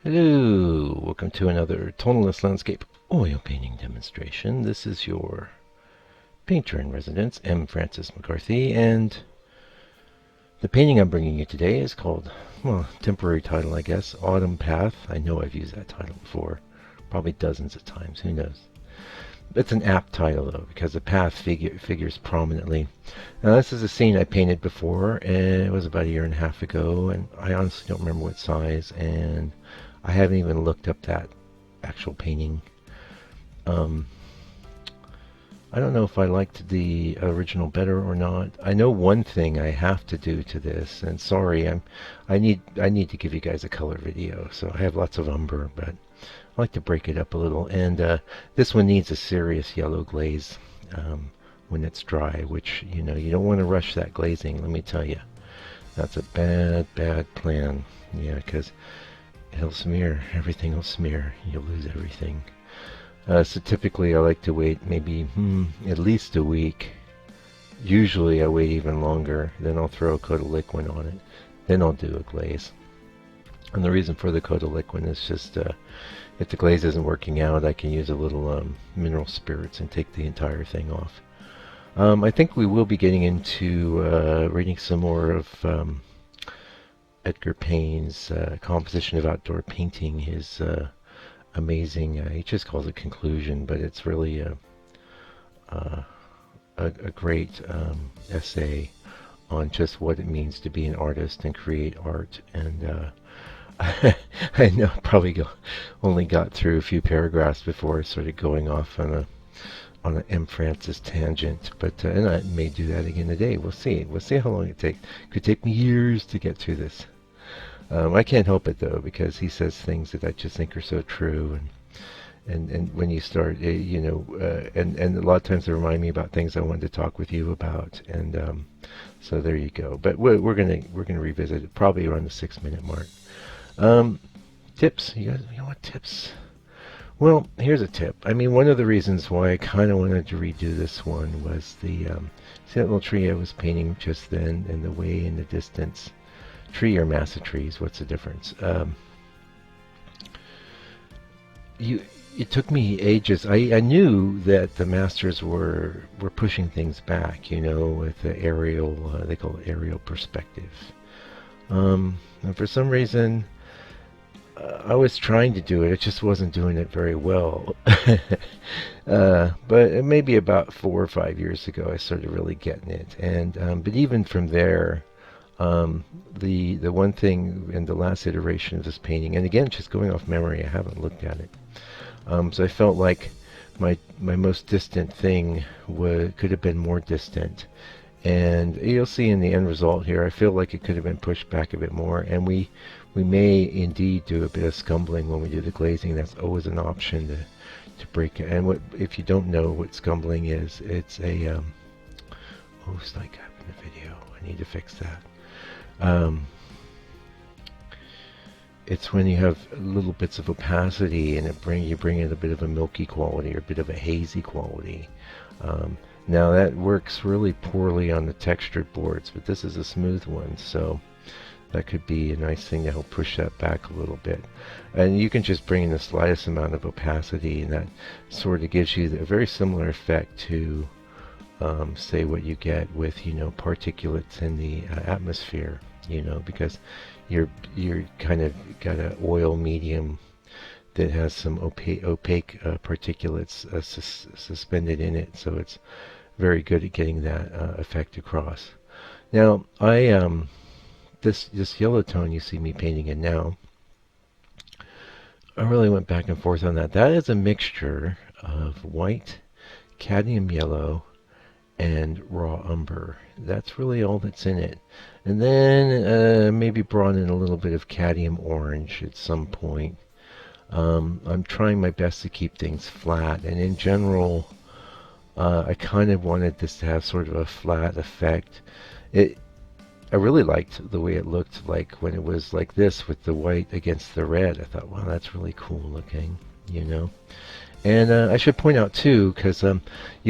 Hello, welcome to another tonalist landscape oil painting demonstration. This is your painter in residence, M. Francis McCarthy, and the painting I'm bringing you today is called, well, temporary title I guess, Autumn Path. I know I've used that title before, probably dozens of times, who knows. It's an apt title though, because the path figures prominently. Now this is a scene I painted before, and it was about a year and a half ago, and I honestly don't remember what size, and I haven't even looked up that actual painting. Um, I don't know if I liked the original better or not. I know one thing I have to do to this, and sorry, I need to give you guys a color video, so I have lots of umber, but I like to break it up a little. And this one needs a serious yellow glaze when it's dry, which you don't want to rush that glazing. Let me tell you, that's a bad plan. Yeah, because it'll smear. Everything will smear. You'll lose everything. So typically I like to wait maybe at least a week. Usually I wait even longer. Then I'll throw a coat of liquid on it. Then I'll do a glaze. And the reason for the coat of liquid is just if the glaze isn't working out, I can use a little mineral spirits and take the entire thing off. I think we will be getting into reading some more of Edgar Payne's Composition of Outdoor Painting, his amazing, he just calls it conclusion, but it's really a great essay on just what it means to be an artist and create art. And I know I probably only got through a few paragraphs before I started going off on an M. Francis tangent, but and I may do that again today. We'll see. We'll see how long it takes. Could take me years to get through this. I can't help it though, because he says things that I just think are so true, and when you start, and a lot of times they remind me about things I wanted to talk with you about, and so there you go. But we're gonna revisit it probably around the 6 minute mark. Tips, you guys, want tips? Well, here's a tip. I mean, one of the reasons why I kind of wanted to redo this one was the see that little tree I was painting just then, and the way in the distance. Tree or mass of trees, what's the difference? It took me ages. I knew that the masters were pushing things back, with the aerial, they call it aerial perspective. And for some reason, I was trying to do it. It just wasn't doing it very well. But maybe about 4 or 5 years ago, I started really getting it. And but even from there, the one thing in the last iteration of this painting, and again, just going off memory, I haven't looked at it. So I felt like my most distant thing could have been more distant. And you'll see in the end result here, I feel like it could have been pushed back a bit more. And we may indeed do a bit of scumbling when we do the glazing. That's always an option to break it. And if you don't know what scumbling is, it's a oh, it's like up in the video. I need to fix that. It's when you have little bits of opacity, and you bring in a bit of a milky quality or a bit of a hazy quality. Now that works really poorly on the textured boards, but this is a smooth one, so that could be a nice thing to help push that back a little bit. And you can just bring in the slightest amount of opacity, and that sort of gives you a very similar effect to say what you get with particulates in the atmosphere, because you're kind of got an oil medium that has some opaque particulates suspended in it, so it's very good at getting that effect across. Now this yellow tone you see me painting in now, I really went back and forth on that. That is a mixture of white, cadmium yellow, and raw umber. That's really all that's in it. And then maybe brought in a little bit of cadmium orange at some point. I'm trying my best to keep things flat, and in general, I kind of wanted this to have sort of a flat effect. I really liked the way it looked like when it was like this with the white against the red. I thought, wow, that's really cool looking, And I should point out too, because I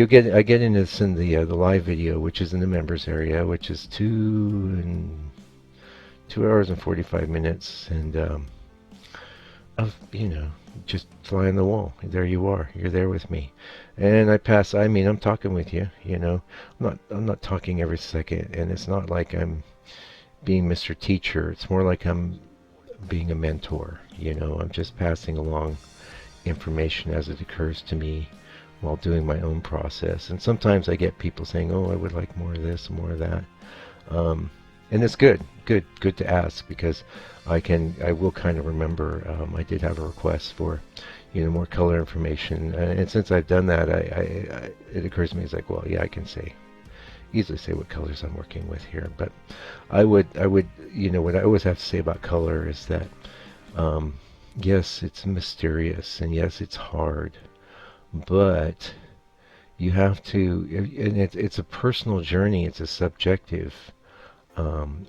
get into this in the live video, which is in the members area, which is 2 hours and 45 minutes, and just fly on the wall. There you are. You're there with me. And I'm talking with you, I'm not talking every second, and it's not like I'm being Mr. Teacher. It's more like I'm being a mentor. I'm just passing along information as it occurs to me while doing my own process. And sometimes I get people saying, "Oh, I would like more of this, more of that," and it's good to ask, because I will kind of remember. I did have a request for, more color information, and since I've done that, it occurs to me, it's like, well, yeah, I can easily say what colors I'm working with here. But I would, what I always have to say about color is that, yes, it's mysterious, and yes, it's hard, but you have to, and it's a personal journey. It's a subjective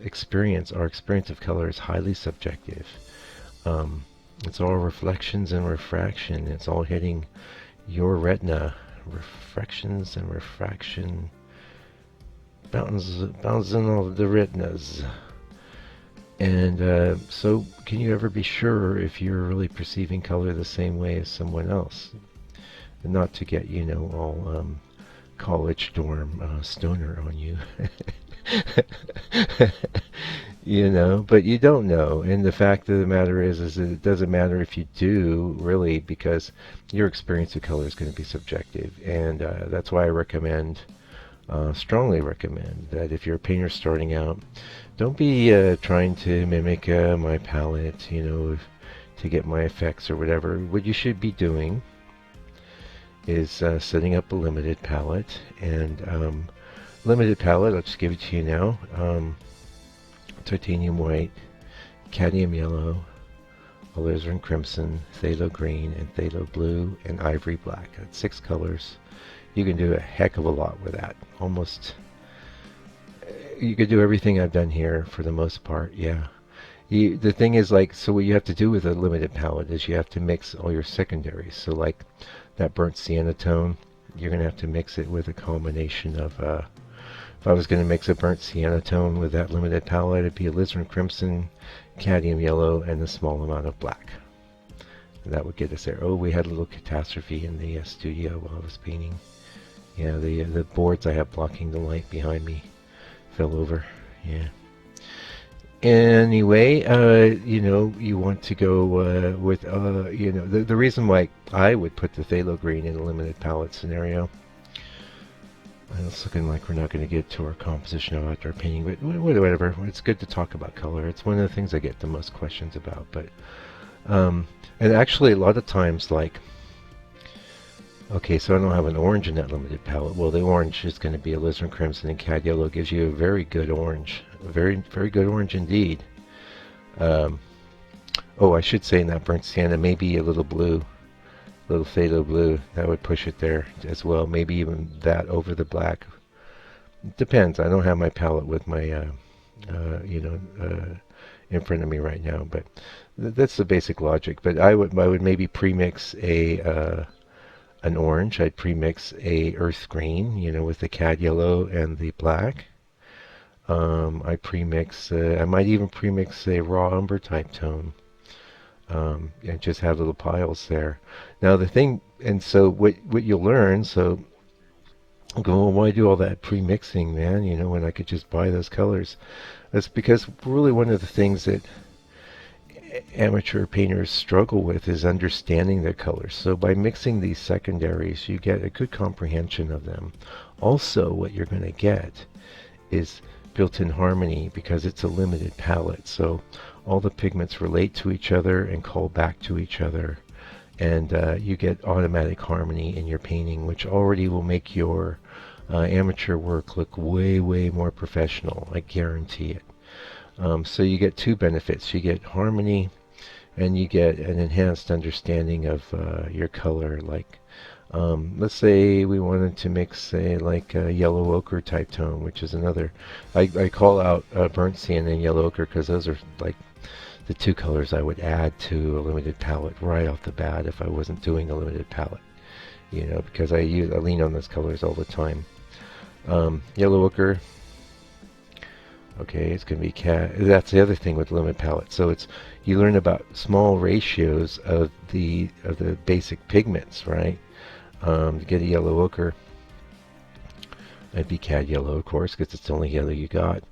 experience. Our experience of color is highly subjective. It's all reflections and refraction. It's all hitting your retina. Reflections and refraction. Bouncing all the retinas. And so can you ever be sure if you're really perceiving color the same way as someone else? And not to get, all college dorm stoner on you. But you don't know. And the fact of the matter is that it doesn't matter if you do, really, because your experience of color is going to be subjective. And that's why I strongly recommend that if you're a painter starting out, don't be trying to mimic my palette, to get my effects or whatever. What you should be doing is setting up a limited palette. And limited palette, I'll just give it to you now. Titanium white, cadmium yellow, alizarin crimson, phthalo green, and phthalo blue, and ivory black. That's 6 colors. You can do a heck of a lot with that. Almost, you could do everything I've done here for the most part, yeah. The thing is, so what you have to do with a limited palette is you have to mix all your secondaries. So like that burnt sienna tone, you're going to have to mix it with a combination of, if I was going to mix a burnt sienna tone with that limited palette, it'd be alizarin crimson, cadmium yellow, and a small amount of black. And that would get us there. Oh, we had a little catastrophe in the studio while I was painting. Yeah, the boards I have blocking the light behind me fell over. Yeah. Anyway, you want to go with, the reason why I would put the phthalo green in a limited palette scenario. It's looking like we're not going to get to our compositional outdoor painting, but whatever. It's good to talk about color. It's one of the things I get the most questions about. But and actually, a lot of times, okay, so I don't have an orange in that limited palette. Well, the orange is going to be alizarin crimson, and cad yellow gives you a very good orange, a very, very good orange indeed. Oh, I should say in that burnt sienna, maybe a little blue. Little phthalo blue, that would push it there as well. Maybe even that over the black. Depends. I don't have my palette with my, in front of me right now, but that's the basic logic. But I would maybe premix an orange. I'd premix a earth green, with the cad yellow and the black. I might even premix a raw umber type tone. And just have little piles there. Now the thing, and so what you'll learn, so go, well, why do all that pre-mixing, man, when I could just buy those colors? That's because really one of the things that amateur painters struggle with is understanding their colors. So by mixing these secondaries, you get a good comprehension of them. Also, what you're going to get is built-in harmony, because it's a limited palette. So all the pigments relate to each other and call back to each other, and you get automatic harmony in your painting, which already will make your amateur work look way, way more professional. I guarantee it. So you get 2 benefits. You get harmony, and you get an enhanced understanding of your color. Let's say we wanted to mix, say, a yellow ochre type tone, which is another. I call out burnt sienna and yellow ochre because those are the 2 colors I would add to a limited palette right off the bat if I wasn't doing a limited palette. Because I lean on those colors all the time. Yellow ochre. Okay, it's going to be CAD. That's the other thing with limited palette. So it's you learn about small ratios of the basic pigments, right? To get a yellow ochre, it'd be CAD yellow, of course, because it's the only yellow you got.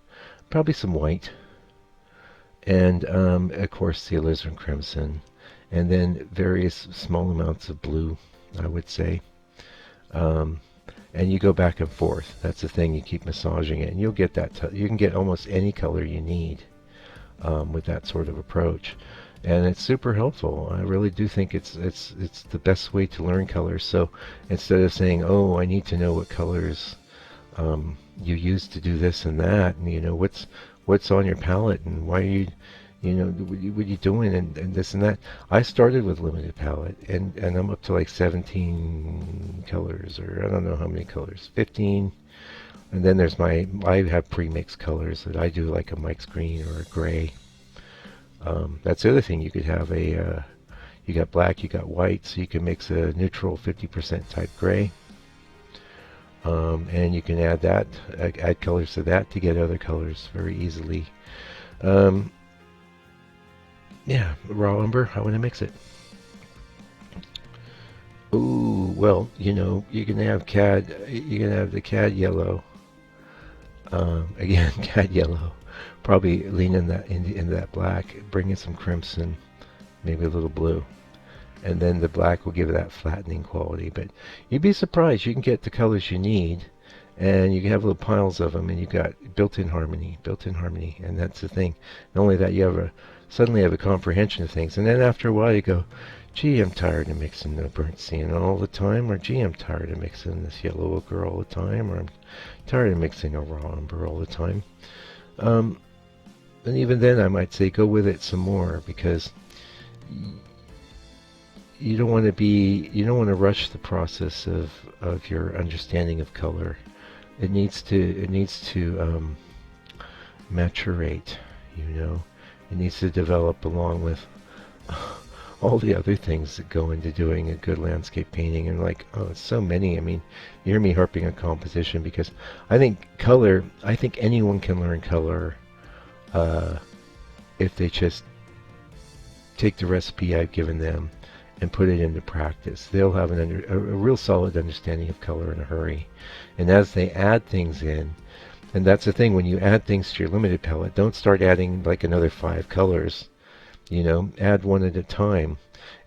Probably some white, and of course the alizarin crimson, and then various small amounts of blue, I would say. Um, and you go back and forth. That's the thing. You keep massaging it, and you'll get that. You can get almost any color you need with that sort of approach, and it's super helpful. I really do think it's the best way to learn colors. So instead of saying, "Oh, I need to know what colors you use to do this and that," and what's on your palette and why what are you doing and this and that. I started with limited palette and I'm up to like 17 colors, or I don't know how many colors, 15. And then I have pre-mixed colors that I do, like a Mike's green or a gray. That's the other thing. You could have you got black, you got white, so you can mix a neutral 50% type gray. And you can add colors to that to get other colors very easily. Yeah, raw umber, I want to mix it. Ooh, well, you can have the CAD yellow. Again, CAD yellow. Probably lean in that black, bring in some crimson, maybe a little blue. And then the black will give it that flattening quality. But you'd be surprised. You can get the colors you need, and you can have little piles of them, and you've got built-in harmony, and that's the thing. Not only that, you suddenly have a comprehension of things, and then after a while you go, gee, I'm tired of mixing the burnt sienna all the time, or gee, I'm tired of mixing this yellow ochre all the time, or I'm tired of mixing a raw umber all the time. And even then I might say go with it some more, because you don't want to rush the process of your understanding of color. It needs to maturate, It needs to develop along with all the other things that go into doing a good landscape painting. And so many. I mean, you hear me harping on composition because I think anyone can learn color if they just take the recipe I've given them and put it into practice. They'll have a real solid understanding of color in a hurry. And as they add things in, and that's the thing, when you add things to your limited palette, don't start adding like another 5 colors. Add one at a time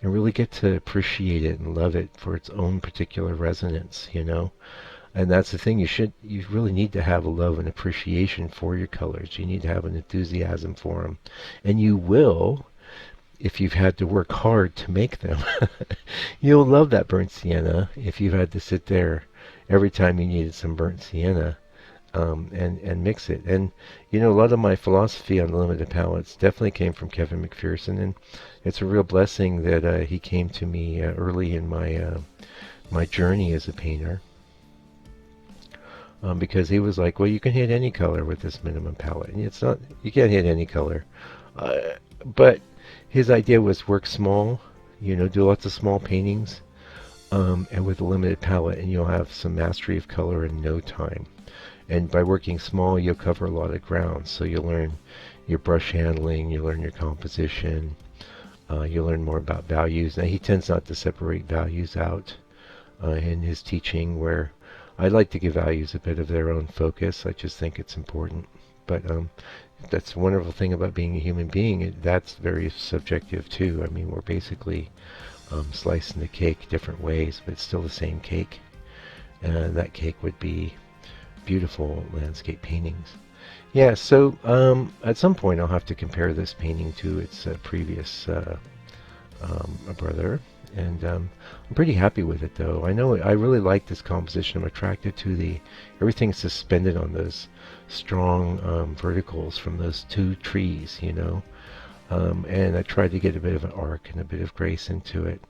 and really get to appreciate it and love it for its own particular resonance, And that's the thing, you really need to have a love and appreciation for your colors. You need to have an enthusiasm for them. And you will, if you've had to work hard to make them. You'll love that burnt sienna if you've had to sit there every time you needed some burnt sienna and mix it. And a lot of my philosophy on limited palettes definitely came from Kevin McPherson, and it's a real blessing that he came to me early in my journey as a painter. Because he was like, well, you can hit any color with this minimum palette. And you can't hit any color. But his idea was work small, do lots of small paintings, and with a limited palette, and you'll have some mastery of color in no time. And by working small, you'll cover a lot of ground. So you'll learn your brush handling, you'll learn your composition, you'll learn more about values. Now, he tends not to separate values out in his teaching, where I like to give values a bit of their own focus. I just think it's important. But that's the wonderful thing about being a human being. That's very subjective too. I mean, we're basically slicing the cake different ways, but it's still the same cake. And that cake would be beautiful landscape paintings. Yeah, so at some point I'll have to compare this painting to its previous brother. And I'm pretty happy with it, though. I really like this composition. I'm attracted to everything suspended on those strong verticals from those 2 trees, and I tried to get a bit of an arc and a bit of grace into it.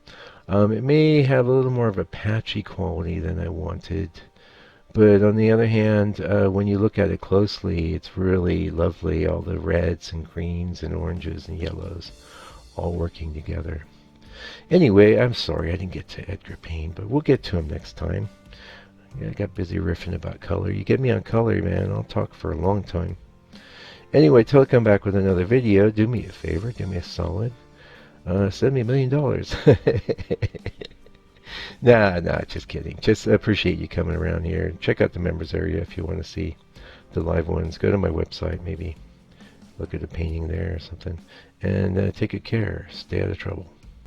It may have a little more of a patchy quality than I wanted, but on the other hand, when you look at it closely, it's really lovely, all the reds and greens and oranges and yellows all working together. Anyway, I'm sorry I didn't get to Edgar Payne, but we'll get to him next time. I got busy riffing about color. You get me on color, man, I'll talk for a long time. Anyway, till I come back with another video, do me a favor, do me a solid. Send me $1,000,000. Nah, just kidding. Just appreciate you coming around here. Check out the members area if you want to see the live ones. Go to my website, maybe look at a painting there or something. And take good care. Stay out of trouble.